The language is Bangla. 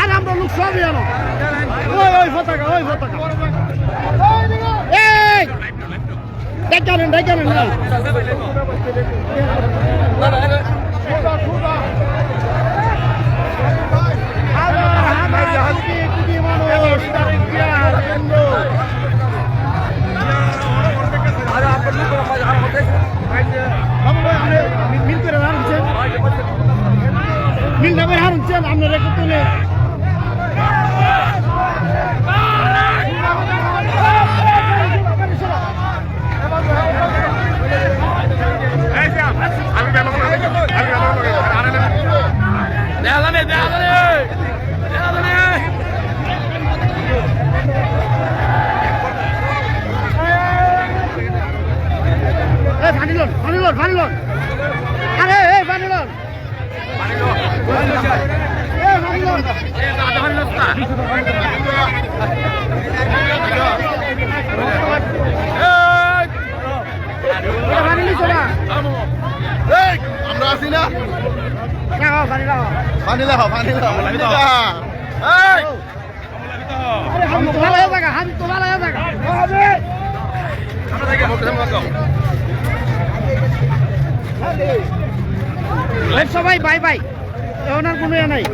আর আমরা লোক সবই আনো ওই পতাকা এই দেখেন না মিল না করে হারছেন আপনারা একটু তুলে ফানিলন আরে এই ফানিলন আমরা আছি না পানি লাও সবাই বাই বাই এখন আর কোনো নাই।